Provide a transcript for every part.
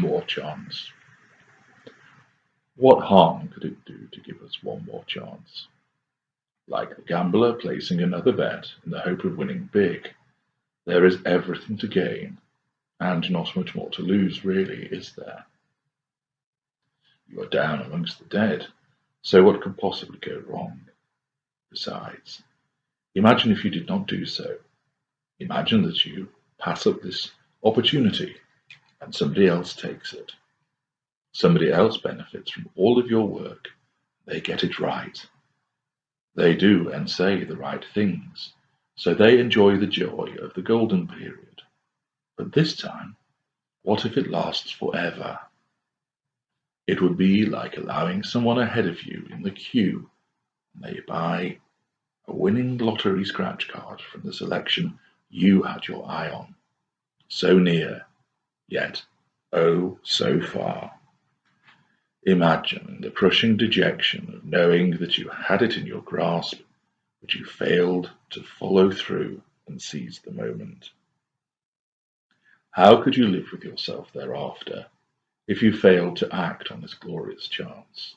more chance. What harm could it do to give us one more chance? Like the gambler placing another bet in the hope of winning big, there is everything to gain, and not much more to lose, really, is there? You are down amongst the dead, so what could possibly go wrong? Besides, imagine if you did not do so. Imagine that you pass up this opportunity and somebody else takes it. Somebody else benefits from all of your work. They get it right. They do and say the right things, so they enjoy the joy of the golden period. But this time, what if it lasts forever? It would be like allowing someone ahead of you in the queue, and they buy a winning lottery scratch card from the selection you had your eye on. So near, yet oh so far. Imagine the crushing dejection of knowing that you had it in your grasp, but you failed to follow through and seize the moment. How could you live with yourself thereafter if you failed to act on this glorious chance?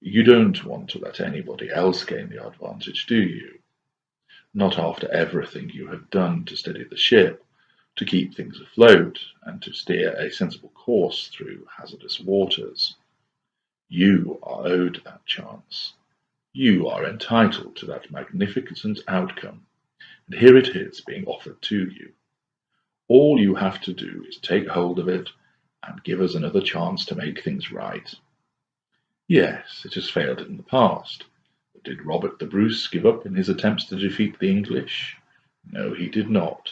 You don't want to let anybody else gain the advantage, do you? Not after everything you have done to steady the ship, to keep things afloat, and to steer a sensible course through hazardous waters. You are owed that chance. You are entitled to that magnificent outcome, and here it is being offered to you. All you have to do is take hold of it and give us another chance to make things right. Yes, it has failed in the past. But did Robert the Bruce give up in his attempts to defeat the English? No, he did not.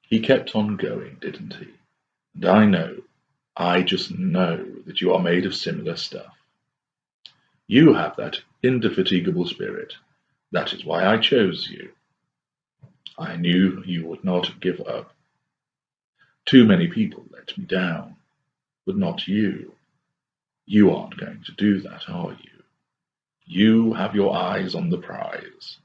He kept on going, didn't he? And I just know that you are made of similar stuff. You have that indefatigable spirit. That is why I chose you. I knew you would not give up. Too many people let me down, but not you. You aren't going to do that, are you? You have your eyes on the prize.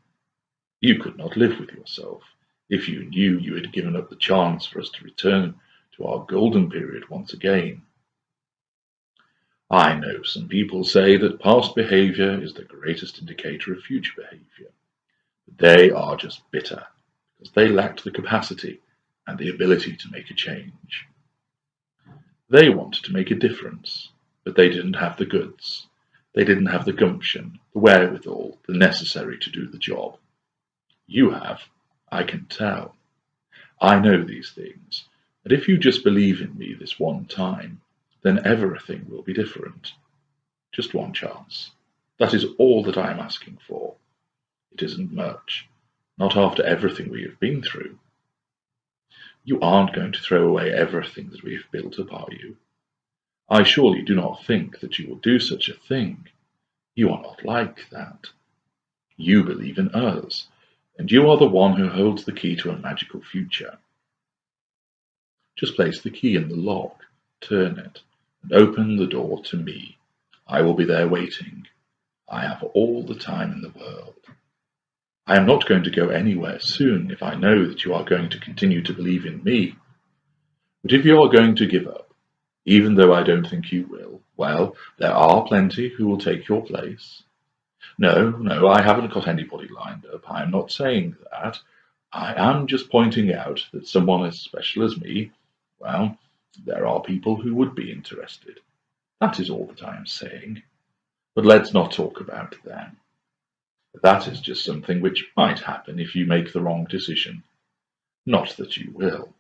You could not live with yourself if you knew you had given up the chance for us to return to our golden period once again. I know some people say that past behavior is the greatest indicator of future behavior. But they are just bitter because they lacked the capacity and the ability to make a change. They wanted to make a difference, but they didn't have the goods. They didn't have the gumption, the wherewithal, the necessary to do the job. You have. I can tell. I know these things, and if you just believe in me this one time, then everything will be different. Just one chance. That is all that I am asking for. It isn't much, not after everything we have been through. You aren't going to throw away everything that we have built up, are you? I surely do not think that you will do such a thing. You are not like that. You believe in us, and you are the one who holds the key to a magical future. Just place the key in the lock, turn it, and open the door to me. I will be there waiting. I have all the time in the world. I am not going to go anywhere soon if I know that you are going to continue to believe in me. But if you are going to give up, even though I don't think you will, well, there are plenty who will take your place. No, I haven't got anybody lined up. I am not saying that. I am just pointing out that someone as special as me, well, there are people who would be interested. That is all that I am saying. But let's not talk about them. That is just something which might happen if you make the wrong decision. Not that you will.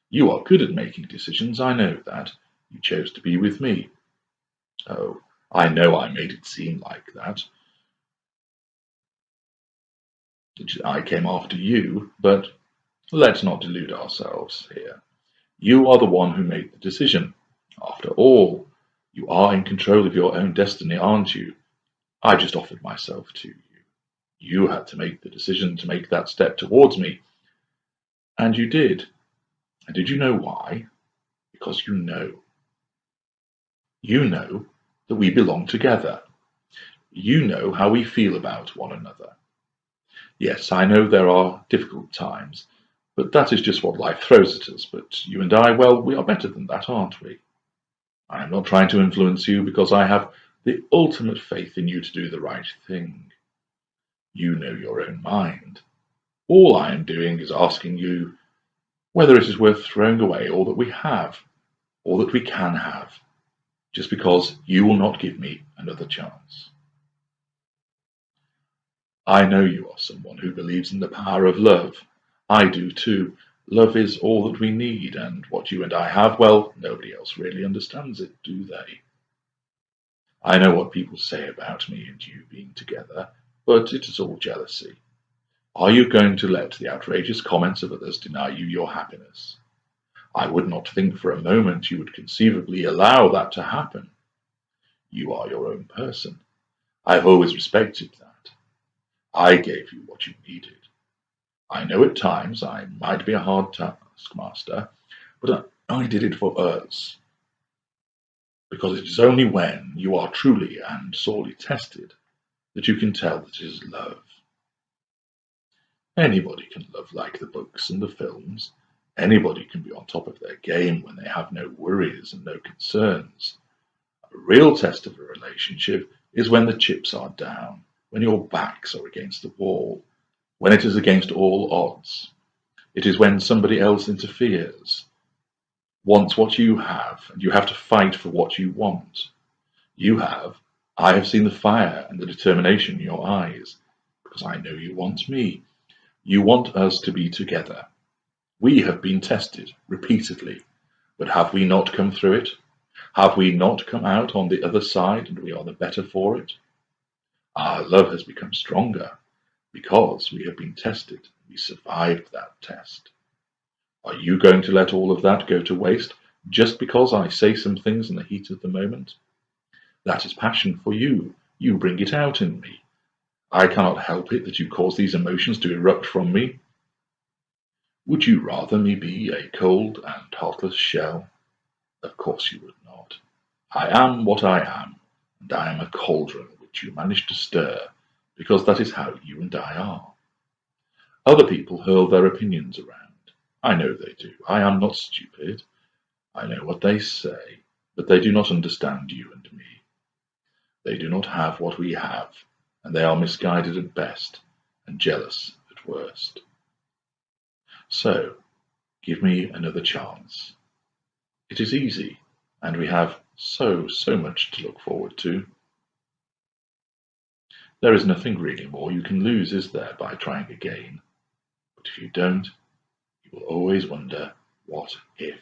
You are good at making decisions, I know that. You chose to be with me. Oh, I know I made it seem like that. I came after you, but let's not delude ourselves here. You are the one who made the decision. After all, you are in control of your own destiny, aren't you? I just offered myself to you. You had to make the decision to make that step towards me. And you did. And did you know why? Because you know. You know that we belong together. You know how we feel about one another. Yes, I know there are difficult times, But that is just what life throws at us. But you and I, well, we are better than that, aren't we? I am not trying to influence you because I have the ultimate faith in you to do the right thing. You know your own mind. All I am doing is asking you whether it is worth throwing away all that we have, all that we can have, just because you will not give me another chance. I know you are someone who believes in the power of love. I do too. Love is all that we need, and what you and I have, well, nobody else really understands it, do they? I know what people say about me and you being together, but it is all jealousy. Are you going to let the outrageous comments of others deny you your happiness? I would not think for a moment you would conceivably allow that to happen. You are your own person. I have always respected that. I gave you what you needed. I know at times I might be a hard taskmaster, but I did it for us, because it is only when you are truly and sorely tested that you can tell that it is love. Anybody can love like the books and the films. Anybody can be on top of their game when they have no worries and no concerns. A real test of a relationship is when the chips are down, when your backs are against the wall, when it is against all odds. It is when somebody else interferes, wants what you have, and you have to fight for what you want. I have seen the fire and the determination in your eyes, because I know you want me. You want us to be together. We have been tested repeatedly, but have we not come through it? Have we not come out on the other side and we are the better for it? Our love has become stronger because we have been tested. We survived that test. Are you going to let all of that go to waste just because I say some things in the heat of the moment? That is passion for you. You bring it out in me. I cannot help it that you cause these emotions to erupt from me. Would you rather me be a cold and heartless shell? Of course you would not. I am what I am, and I am a cauldron which you manage to stir, because that is how you and I are. Other people hurl their opinions around. I know they do. I am not stupid. I know what they say, but they do not understand you and me. They do not have what we have, and they are misguided at best and jealous at worst. So, give me another chance. It is easy, and we have so much to look forward to. There is nothing really more you can lose, is there, by trying again? But if you don't, you will always wonder, what if?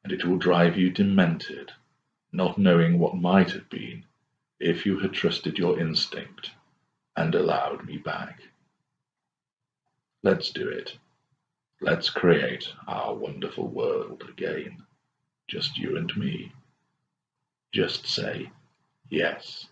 And it will drive you demented, not knowing what might have been if you had trusted your instinct and allowed me back. Let's do it. Let's create our wonderful world again. Just you and me. Just say yes.